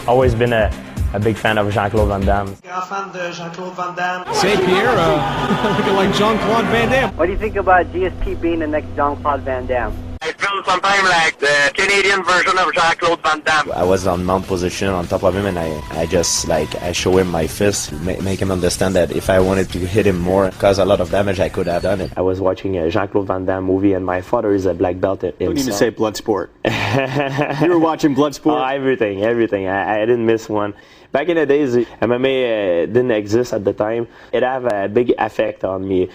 Always been a big fan of Jean-Claude Van Damme. Grand fan de Jean-Claude Van Damme. St. Pierre, looking like Jean-Claude Van Damme. What do you think about GSP being the next Jean-Claude Van Damme? I feel sometimes like the Canadian version of Jean-Claude Van Damme. I was on mount position on top of him, and I just I show him my fist, make him understand that if I wanted to hit him more, cause a lot of damage, I could have done it. I was watching a Jean-Claude Van Damme movie, and my father is a black belt himself. Don't need to say Bloodsport. You were watching Bloodsport? Oh, everything. I didn't miss one. Back in the days, MMA didn't exist at the time. It had a big effect on me.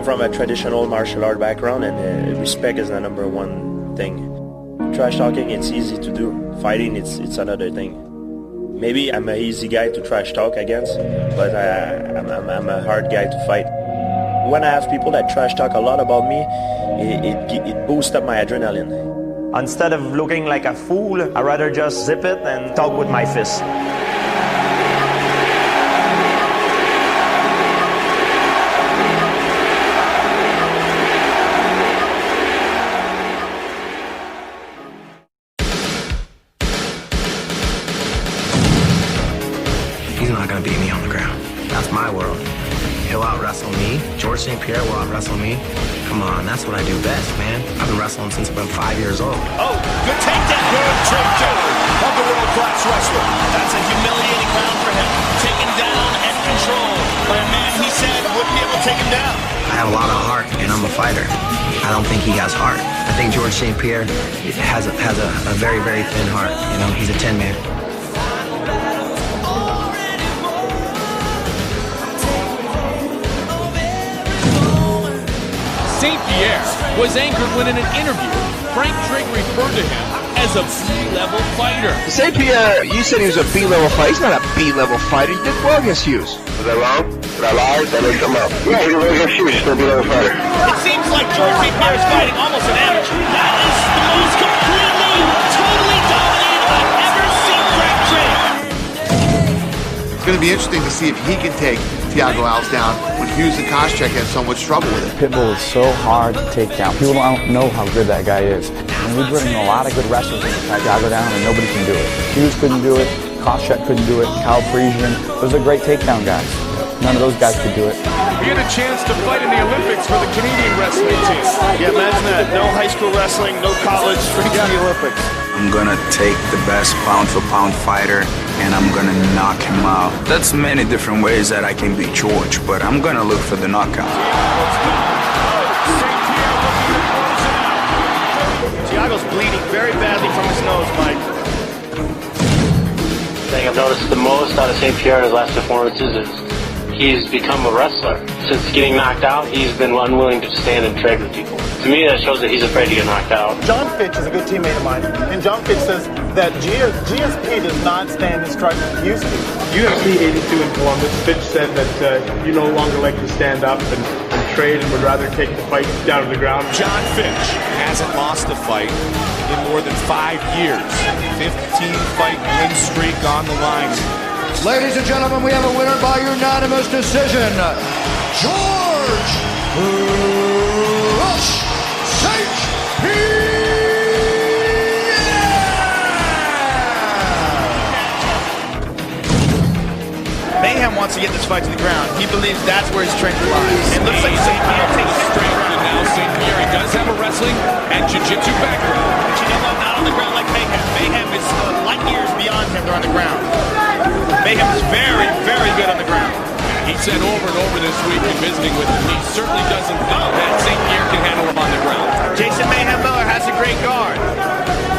come from a traditional martial art background, and respect is the number one thing. Trash talking, it's easy to do. Fighting, it's another thing. Maybe I'm an easy guy to trash talk against, but I'm a hard guy to fight. When I have people that trash talk a lot about me, it boosts up my adrenaline. Instead of looking like a fool, I'd rather just zip it and talk with my fists. He's not gonna beat me on the ground. That's my world. He'll out-wrestle me. George St. Pierre will out-wrestle me. Come on, that's what I do best, man. I've been wrestling since I've been 5 years old. Oh, good takedown. Good takedown of the world-class wrestler. That's a humiliating round for him. Taken down and controlled by a man he said wouldn't be able to take him down. I have a lot of heart, and I'm a fighter. I don't think he has heart. I think George St. Pierre has a very, very thin heart. You know, he's a 10-man. St. Pierre was anchored when in an interview, Frank Drake referred to him as a B-level fighter. St. Pierre, you said he was a B-level fighter. He's not a B-level fighter. He did well against Hughes. Was I wrong? Did I lie? Did I come up? Yeah, he was a huge, still be a fighter. It seems like George St. Pierre is fighting almost an amateur. That is the most completely, totally dominated I've ever seen Frank Drake. It's going to be interesting to see if he can take Thiago Alves down when Hughes and Koscheck had so much trouble with it. Pitbull is so hard to take down. People don't know how good that guy is. And we bring a lot of good wrestlers in to tie Thiago down, and nobody can do it. Hughes couldn't do it. Koscheck couldn't do it. Kyle Parisian. Those are great takedown guys. None of those guys could do it. We get a chance to fight in the Olympics for the Canadian wrestling team. Yeah, imagine that. No high school wrestling, no college, straight to the Olympics. I'm gonna take the best pound-for-pound fighter and I'm gonna knock him out. That's many different ways that I can beat George, but I'm gonna look for the knockout. Thiago's bleeding very badly from his nose, Mike. The thing I've noticed the most out of St. Pierre in his last performances is he's become a wrestler. Since getting knocked out, he's been unwilling to stand and trade with people. To me, that shows that he's afraid to get knocked out. John Fitch is a good teammate of mine, and John Fitch says that GSP does not stand his strike like he used to. UFC 82 in Columbus, Fitch said that you no longer like to stand up and trade and would rather take the fight down to the ground. John Fitch hasn't lost a fight in more than 5 years. 15-fight win streak on the line. Ladies and gentlemen, we have a winner by unanimous decision. George St. Pierre! Mayhem wants to get this fight to the ground. He believes that's where his strength lies. It looks like St. Pierre takes strength. And now St. Pierre, he does have a wrestling and jiu-jitsu background. But you know what? Not on the ground like Mayhem. Mayhem is light years beyond him. They're on the ground. Mayhem is very, very good on the ground. He said over and over this week in visiting with him, he certainly doesn't think that St. Pierre can handle him on the ground. Jason Mayhem Miller has a great guard.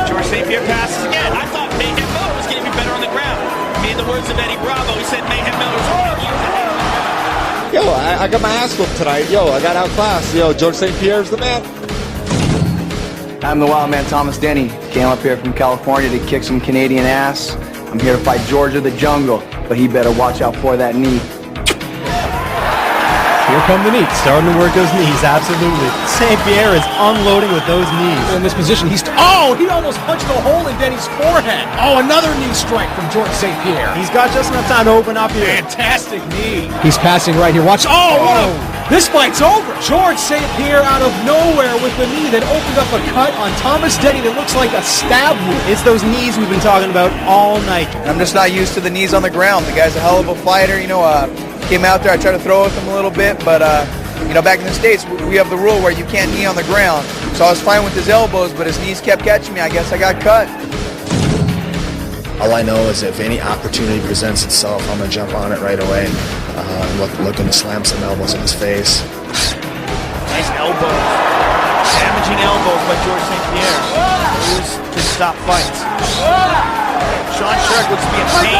George St. Pierre passes again. I thought Mayhem Miller was going to be better on the ground. In the words of Eddie Bravo, he said Mayhem Miller's Yo, I got my ass whooped tonight. Yo, I got outclassed. Yo, George St. Pierre's the man. I'm the wild man Thomas Denny. Came up here from California to kick some Canadian ass. I'm here to fight George of the Jungle, but he better watch out for that knee. Here come the knees, starting to work those knees, absolutely. St. Pierre is unloading with those knees. In this position, he almost punched a hole in Denny's forehead. Oh, another knee strike from George St. Pierre. He's got just enough time to open up here. Fantastic knee. He's passing right here. Watch. This fight's over. George St. Pierre out of nowhere with the knee that opened up a cut on Thomas Denny that looks like a stab wound. It's those knees we've been talking about all night. I'm just not used to the knees on the ground. The guy's a hell of a fighter. You know, came out there, I tried to throw with him a little bit, but you know, back in the States, we have the rule where you can't knee on the ground. So I was fine with his elbows, but his knees kept catching me. I guess I got cut. All I know is if any opportunity presents itself, I'm going to jump on it right away. Looking to slam some elbows in his face. Nice elbows. Damaging elbows by George St. Pierre. Used to stop fights. Sean Sherk looks to be in pain.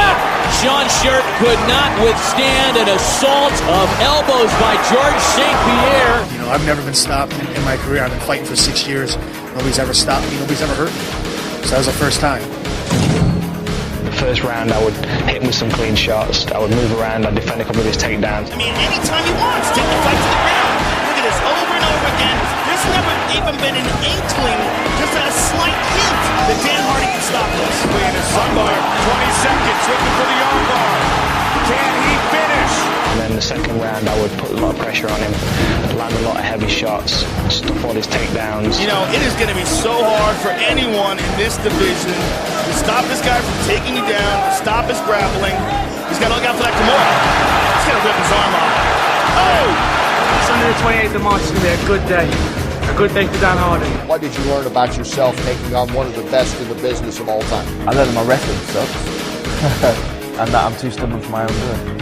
Sean Sherk could not withstand an assault of elbows by George St. Pierre. You know, I've never been stopped in my career. I've been fighting for 6 years. Nobody's ever stopped me. Nobody's ever hurt me. So that was the first time. The first round, I would hit him with some clean shots. I would move around. I'd defend a couple of his takedowns. I mean, anytime he wants, take the fight to the ground. Look at this, over and over again. There's never even been an inkling, just a slight hint that Dan Hardy can stop this. In his sunbar, 20 seconds, looking for the armbar. Can he finish? And then the second round, I would put a lot of pressure on him, land a lot of heavy shots, stuff all his takedowns. You know, it is going to be so hard for anyone in this division to stop this guy from taking you down, stop his grappling. He's got to look out for that Kimura. He's going to rip his arm off. Oh! Sunday the 28th of March is going to be a good day. A good day for Dan Hardy. What did you learn about yourself taking on one of the best in the business of all time? I learned my wrestling sucks. And that I'm too stubborn for my own good.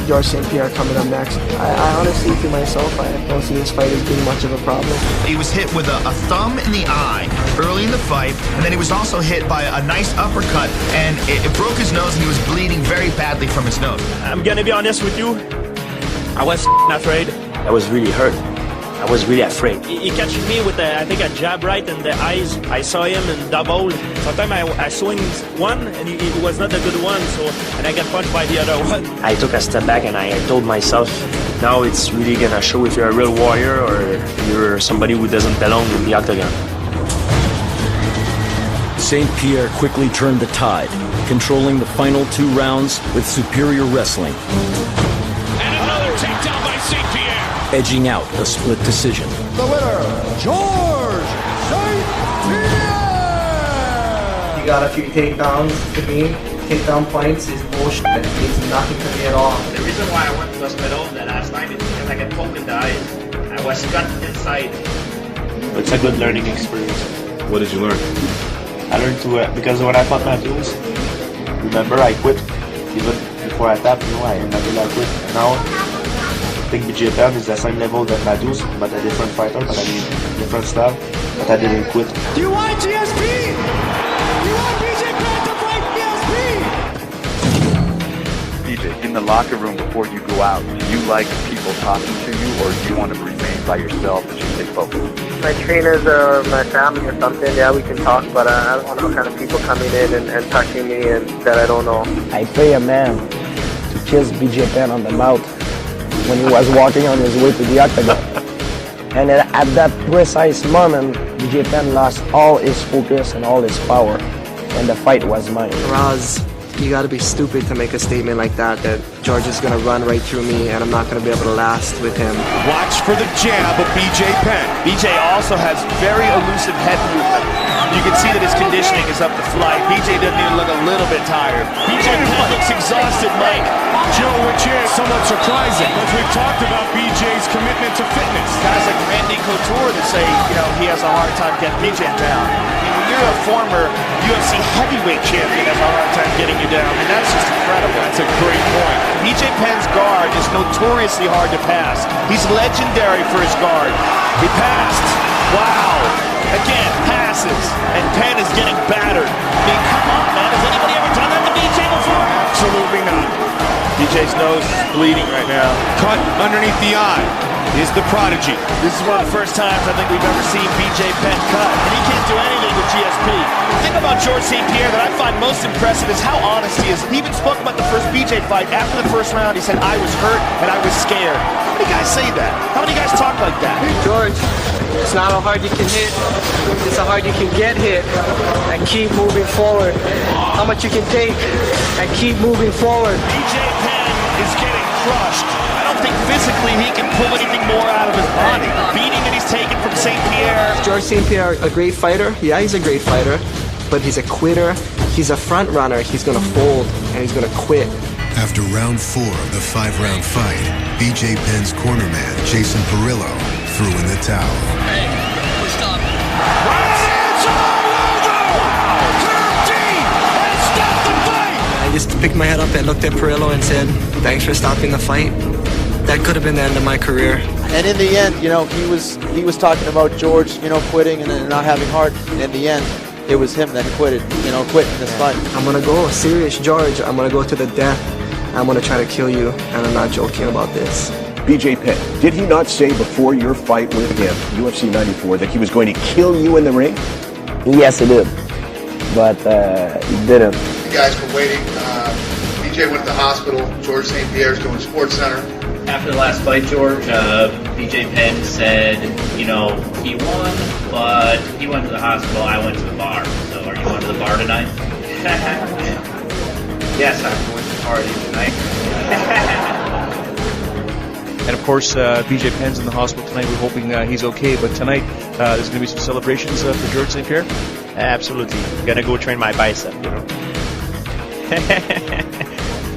George St. Pierre coming up next. I honestly, to myself, I don't see this fight as being much of a problem. He was hit with a thumb in the eye early in the fight, and then he was also hit by a nice uppercut, and it broke his nose, and he was bleeding very badly from his nose. I'm gonna be honest with you. I was afraid. I was really hurt. I was really afraid. He catched me with, I think, a jab right in the eyes. I saw him in double. Sometimes I swing one, and it was not a good one, and I get punched by the other one. I took a step back and I told myself, now it's really gonna show if you're a real warrior or you're somebody who doesn't belong in the octagon. St. Pierre quickly turned the tide, controlling the final 2 rounds with superior wrestling. And another takedown by St. Pierre. Edging out a split decision. The winner, George St. Pierre! He got a few takedowns to me. Takedown points is bullshit. It means nothing to me at all. The reason why I went to the hospital the last time is because I got poked in the eyes. I was cut inside. It's a good learning experience. What did you learn? I learned to, because when I fought Matthews, remember I quit. Even before I tapped, I never quit. Now, I think BJ Penn is the same level that Matthews, but a different fighter, but I mean, different style, but I didn't quit. Do you want GSP? Do you want BJ Penn to fight GSP? BJ, in the locker room before you go out, do you like people talking to you, or do you want to remain by yourself and just stay focused? My trainers or my family or something, yeah, we can talk, but I don't want no kind of people coming in and touching me and that I don't know. I pay a man to kiss BJ Penn on the mouth when he was walking on his way to the octagon. And at that precise moment, BJ Penn lost all his focus and all his power, and the fight was mine. Raz, you gotta be stupid to make a statement like that George is gonna run right through me and I'm not gonna be able to last with him. Watch for the jab of BJ Penn. BJ also has very elusive head movement. You can see that his conditioning is up to flight. BJ doesn't even look a little bit tired. BJ Penn looks exhausted, Mike. Joe, which is somewhat surprising, as we've talked about BJ's commitment to fitness. Guys like Randy Couture that say, he has a hard time getting BJ down. I mean, when you're a former UFC heavyweight champion, has a hard time getting you down, and that's just incredible. That's a great point. BJ Penn's guard is notoriously hard to pass. He's legendary for his guard. He passed. Wow. Again, passes. And Penn is getting battered. I mean, come on, man. Has anybody ever done that to BJ before? Absolutely not. BJ's nose is bleeding right now. Cut underneath the eye is the prodigy. This is one of the first times I think we've ever seen BJ Penn cut. And he can't do anything with GSP. The thing about George St. Pierre that I find most impressive is how honest he is. He even spoke about the first BJ fight. After the first round, he said, I was hurt and I was scared. How many guys say that? How many guys talk like that? George, it's not how hard you can hit, it's how hard you can get hit and keep moving forward. How much you can take and keep moving forward. BJ Penn is getting crushed. I don't think physically he can pull anything more out of his body. The beating that he's taken from St. Pierre. George St. Pierre, a great fighter? Yeah, he's a great fighter, but he's a quitter. He's a front runner. He's going to fold and he's going to quit. After round 4 of the 5-round fight, BJ Penn's cornerman, Jason Perillo, threw in the towel. Hey, stop. It's all over! Turf Dean has stopped the fight! I just picked my head up and looked at Perillo and said, thanks for stopping the fight. That could have been the end of my career. And in the end, he was talking about George, quitting and not having heart. And in the end, it was him that quit this fight. I'm gonna go serious, George. I'm gonna go to the death. I'm gonna try to kill you, and I'm not joking about this. BJ Penn, did he not say before your fight with him, UFC 94, that he was going to kill you in the ring? Yes, he did, but he didn't. You guys for waiting. BJ went to the hospital. George St. Pierre's doing Sports Center. After the last fight, George, BJ Penn said, you know, he won, but he went to the hospital. I went to the bar. So are you going to the bar tonight? Yes, I'm going to the party tonight. And of course, BJ Penn's in the hospital tonight. We're hoping he's okay. But tonight, there's going to be some celebrations for George St. Pierre. Absolutely. Gonna go train my bicep, you know.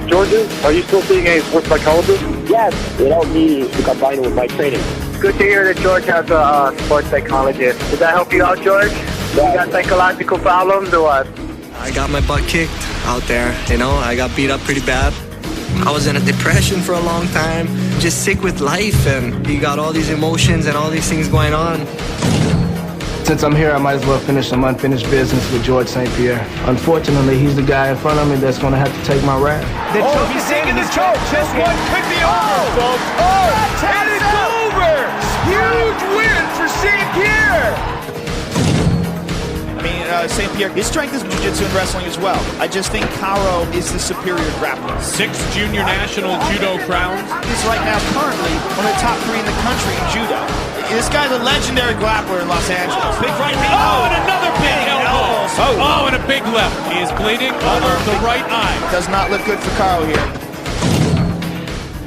Georgia, are you still seeing a sports psychologist? Yes, without me to combine it with my training. Good to hear that George has a sports psychologist. Does that help you out, George? You got psychological problems or what? I got my butt kicked out there, you know. I got beat up pretty bad. I was in a depression for a long time, just sick with life, and you got all these emotions and all these things going on. Since I'm here, I might as well finish some unfinished business with George St. Pierre. Unfortunately, he's the guy in front of me that's going to have to take my rap. He's taking the choke. This one could be over, folks. And it's over! Huge win for St. Pierre! I mean, St. Pierre, his strength is jiu-jitsu and wrestling as well. I just think Caro is the superior grappler. 6 junior national judo crowns. He's right now currently one of the top 3 in the country in judo. This guy's a legendary grappler in Los Angeles. Big right hand. Oh, and another big elbow. Oh, and a big left. He is bleeding over the right eye. Does not look good for Caro here.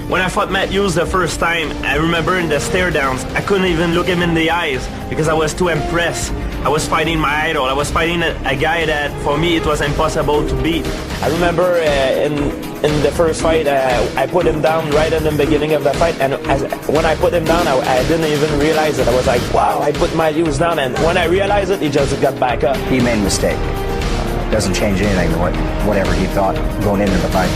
When I fought Matt Hughes the first time, I remember in the stare downs, I couldn't even look him in the eyes because I was too impressed. I was fighting my idol. I was fighting a guy that, for me, it was impossible to beat. I remember in the first fight, I put him down right in the beginning of the fight, and when I put him down, I didn't even realize it. I was like, wow, I put my Hughes down, and when I realized it, he just got back up. He made a mistake. Doesn't change anything, whatever he thought going into the fight.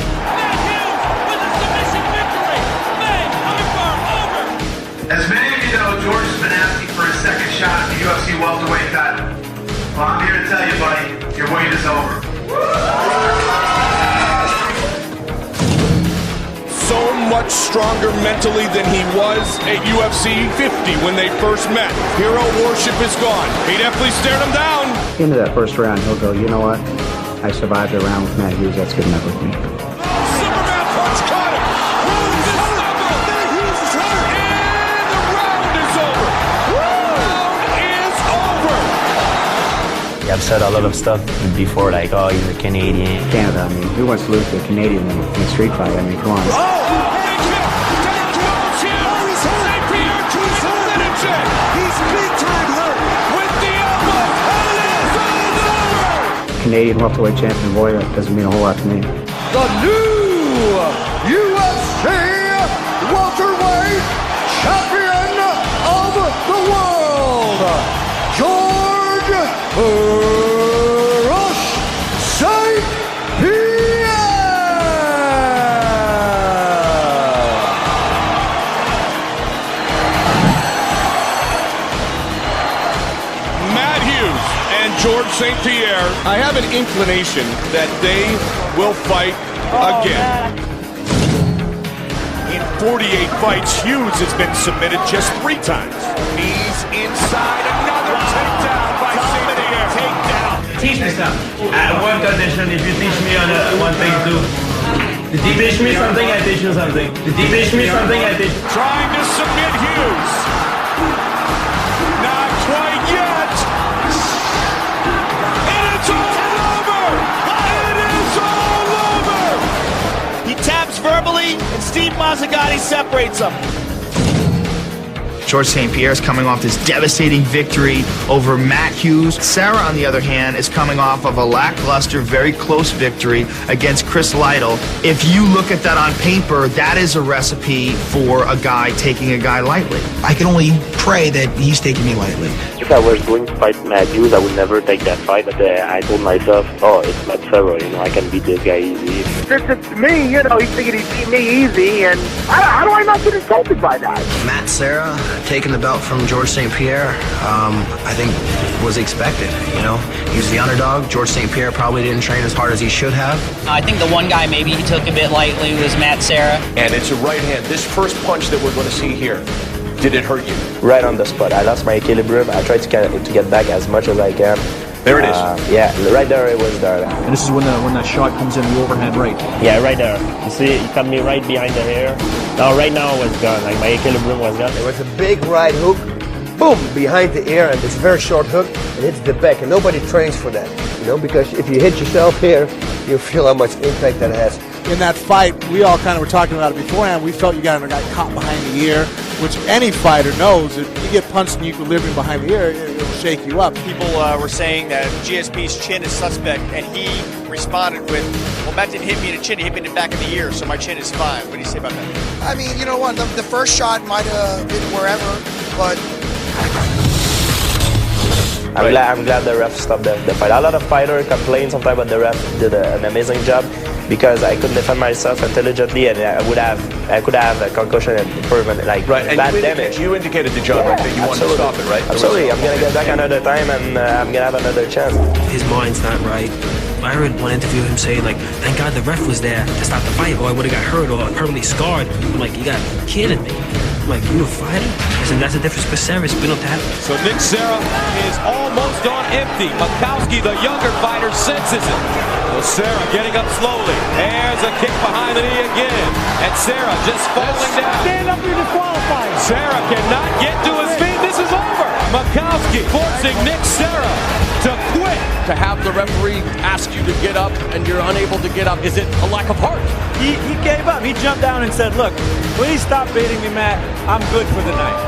As many of you know, George has been asking for his second shot at the UFC welterweight title. Well, I'm here to tell you, buddy, your wait is over. So much stronger mentally than he was at UFC 50 when they first met. Hero worship is gone. He definitely stared him down. Into that first round, he'll go, you know what? I survived a round with Matt Hughes. That's good enough with me. Superman punch caught him. Hughes is over. Matt Hughes is hurt. And the round is over. Round is over. Yeah, I've said a lot of stuff before, like, oh, he's a Canadian. Canada, I mean, who wants to lose to a Canadian in a street fight? I mean, come on. Canadian welterweight champion, boy, that doesn't mean a whole lot to me. The new UFC welterweight champion of the world, George St. Pierre. Matt Hughes and George St. Pierre. I have an inclination that they will fight again. In 48 fights, Hughes has been submitted just 3 times. He's inside, another takedown by St. Pierre. Takedown. Teach me something. One condition, if you teach me on one thing too. If you teach me something, I teach you something. If you teach me something, I teach you. Trying to submit Hughes. Not quite yet. And it's all over. It is all over. He taps verbally, and Steve Mazzagatti separates them. George St. Pierre is coming off this devastating victory over Matt Hughes. Sarah, on the other hand, is coming off of a lackluster, very close victory against Chris Lytle. If you look at that on paper, that is a recipe for a guy taking a guy lightly. I can only pray that he's taking me lightly. If I was going to fight Matt Hughes, I would never take that fight. But I told myself, oh, it's Matt Serra, you know, I can beat this guy easy. It's me, you know, he's thinking he beat me easy, and how do I not get insulted by that? Matt Serra, taking the belt from George St. Pierre, I think was expected, you know. He was the underdog. George St. Pierre probably didn't train as hard as he should have. I think the one guy maybe he took a bit lightly was Matt Serra. And it's a right hand. This first punch that we're going to see here, did it hurt you? Right on the spot. I lost my equilibrium. I tried to get back as much as I can. There it is. Yeah, right there it was there. And this is when that shot comes in, the overhand right. Yeah, right there. You see, he cut me right behind the hair. Now, right now it was gone. Like, my equilibrium was gone. There was a big right hook, boom, behind the ear, and this very short hook, and hits the back. And nobody trains for that, you know, because if you hit yourself here, you feel how much impact that has. In that fight, we all kind of were talking about it beforehand. We felt you got caught behind the ear, which any fighter knows. If you get punched in the equilibrium behind the ear, it'll shake you up. People were saying that GSP's chin is suspect, and he responded with, well, Matt didn't hit me in the chin, he hit me in the back of the ear, so my chin is fine. What do you say about that? I mean, you know what, the first shot might have been wherever, but... I'm glad the ref stopped the fight. A lot of fighters complain sometimes, but the ref did an amazing job because I couldn't defend myself intelligently, and I could have a concussion and permanent, like bad damage. You indicated to John right, that you wanted to stop it, right? Absolutely. I'm gonna get back another time, and I'm gonna have another chance. His mind's not right. I heard one interview him say, like, thank God the ref was there to stop the fight, or I would have got hurt or permanently scarred. I'm like, you got kidding me. I'm like, you a fighter? I said, that's the difference with Serra. It's been up to happen. So Nick Serra is almost on empty. Makowski, the younger fighter, senses it. Well, Serra getting up slowly. There's a kick behind the knee again. And Serra just falling down. Stand up, you're disqualified. Serra cannot get to his feet. This is over. Makowski forcing Nick Serra to quit. To have the referee ask you to get up and you're unable to get up, is it a lack of heart? He gave up. He jumped down and said, look, please stop beating me, Matt. I'm good for the night.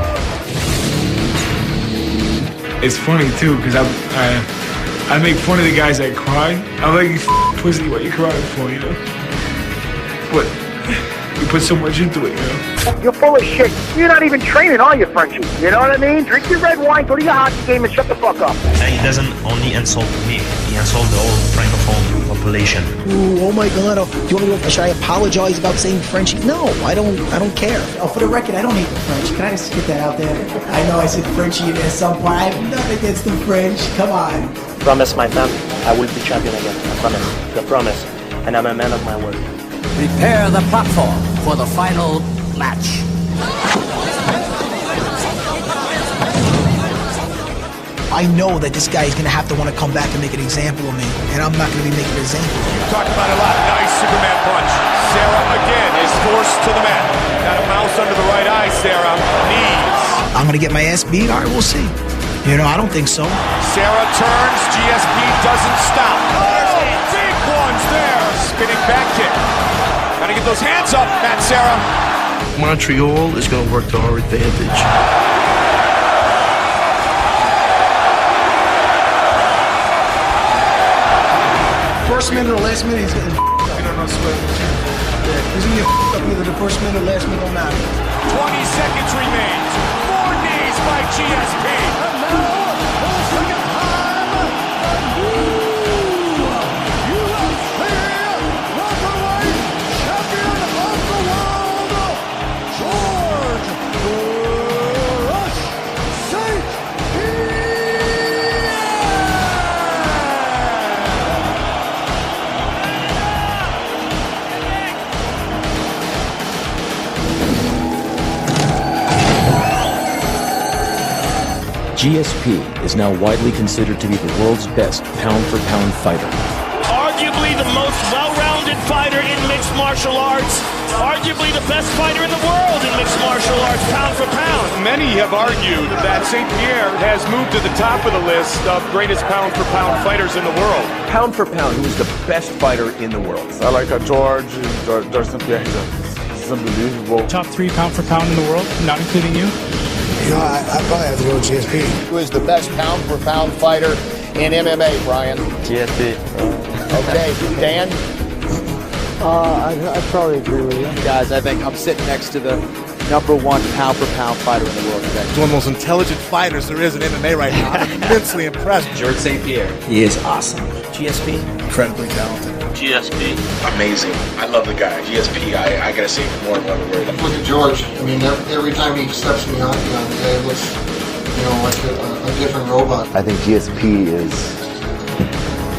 It's funny, too, because I make fun of the guys that cry. I'm like, you pussy, what you crying for, you know? But you put so much into it, you know? You're full of shit. You're not even training, are you, Frenchie? You know what I mean? Drink your red wine, go to your hockey game, and shut the fuck up. And he doesn't only insult me, he insults the whole francophone population. Ooh, oh my God! Do you want me to? Should I apologize about saying Frenchie? No, I don't care. Oh, for the record, I don't hate the French. Can I just get that out there? I know I said Frenchie at some point. I have nothing against the French. Come on. Promise my fam, I will be champion again. I promise. The promise. And I'm a man of my word. Prepare the platform for the final match. I know that this guy is going to have to want to come back and make an example of me, and I'm not going to be making an example of him. Talked about it a lot. Nice Superman punch. Serra again is forced to the mat. Got a mouse under the right eye, Serra. Knees. I'm going to get my ass beat? All right, we'll see. You know, I don't think so. Serra turns. GSP doesn't stop. Oh, big ones there. Spinning back kick. Gotta get those hands up, Matt Serra. Montreal is going to work to our advantage. First minute or last minute, he's getting I don't know, sweat. He's going to get up either the first minute or last minute, don't matter. 20 seconds remains. 4 knees by GSP. GSP is now widely considered to be the world's best pound-for-pound fighter. Arguably the most well-rounded fighter in mixed martial arts. Arguably the best fighter in the world in mixed martial arts, pound for pound. Many have argued that St. Pierre has moved to the top of the list of greatest pound-for-pound fighters in the world. Pound for pound, who's the best fighter in the world? I like George St. Pierre. He's unbelievable. Top 3 pound for pound in the world, not including you? You know, I probably have to go with GSP. Who is the best pound-for-pound fighter in MMA, Brian? GSP. Okay, Dan? I'd probably agree with you. Guys, I think I'm sitting next to the #1 pound-for-pound fighter in the world today. He's one of the most intelligent fighters there is in MMA right now. I'm immensely impressed. George St. Pierre. He is awesome. GSP? Incredibly talented. GSP. Amazing. I love the guy. GSP, I gotta say more than one word. Look at George. I mean, every time he steps in the octagon, the guy looks, like a different robot. I think GSP is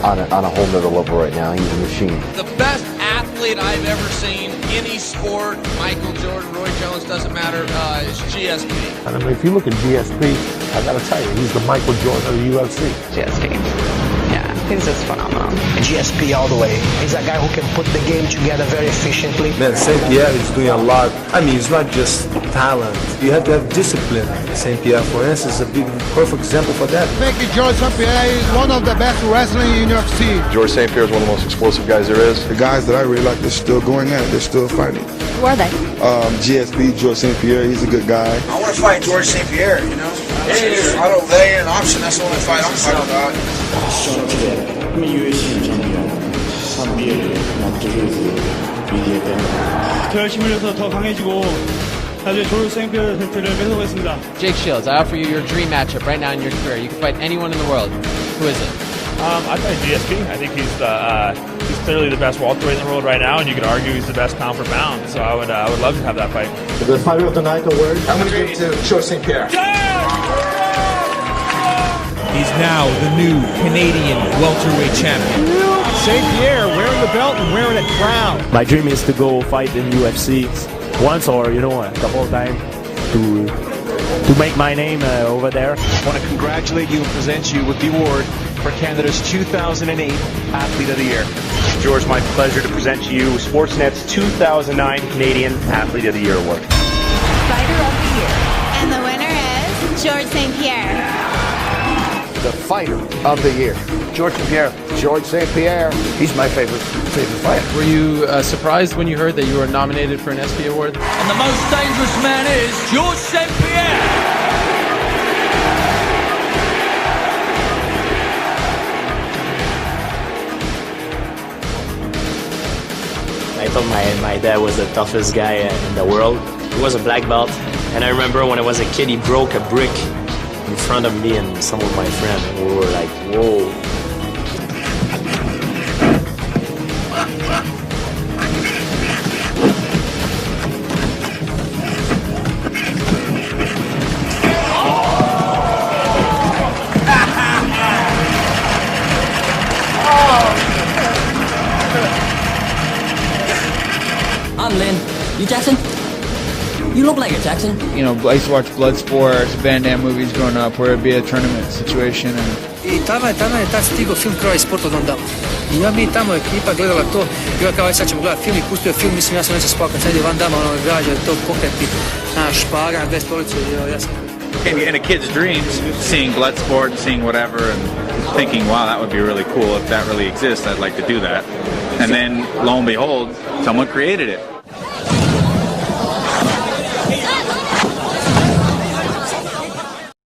on a whole nother level right now. He's a machine. The best athlete I've ever seen, any sport, Michael Jordan, Roy Jones, doesn't matter, is GSP. And I mean, if you look at GSP, I gotta tell you, he's the Michael Jordan of the UFC. GSP. Yeah, he's just phenomenal. GSP all the way. He's a guy who can put the game together very efficiently. Man, St. Pierre is doing a lot. I mean, it's not just talent. You have to have discipline. St. Pierre, for instance, is a perfect example for that. I think George St. Pierre is one of the best wrestling in UFC. George St. Pierre is one of the most explosive guys there is. The guys that I really like, they're still going at it. They're still fighting. Who are they? GSP, George St. Pierre, he's a good guy. I want to fight George St. Pierre, I don't lay an option, that's the only fight I'm fighting about. 더 열심히 해서 더 강해지고 나중에 조르 생피어 를 뺏어보겠습니다. Jake Shields, I offer you your dream matchup right now in your career. You can fight anyone in the world. Who is it? I fight GSP. I think he's clearly the best welterweight in the world right now, and you could argue he's the best pound for pound. So I would love to have that fight. The fighter of the night award. I'm going to give it to George St. Pierre. He's now the new Canadian welterweight champion. St. Pierre wearing the belt and wearing it proud. My dream is to go fight in UFC once or, a couple of times to make my name over there. I want to congratulate you and present you with the award for Canada's 2008 Athlete of the Year. George, my pleasure to present to you Sportsnet's 2009 Canadian Athlete of the Year Award. Fighter of the year. And the winner is George St. Pierre. The fighter of the year, George St. Pierre. George St. Pierre. He's my favorite fighter. Were you surprised when you heard that you were nominated for an ESPY award? And the most dangerous man is George St. Pierre. I thought my dad was the toughest guy in the world. He was a black belt, and I remember when I was a kid, he broke a brick in front of me and some of my friends, and we were like, whoa. I'm Lynn. You Jackson? You look like it, Jackson. I used to watch Bloodsport, Van Damme movies growing up where it'd be a tournament situation. I tamo je tad stigao film Kraj sport od Van Damme. I ja mi tamo ekipa gledala to, i ja kao sad ćemo gledati film i pustio film, mislim ja sam neće spao kad sad je Van Damme gađa to pokreti, špaga, 2 stolice i ja sam... In a kid's dreams, seeing Bloodsport, seeing whatever, and thinking, wow, that would be really cool. If that really exists, I'd like to do that. And then, lo and behold, someone created it.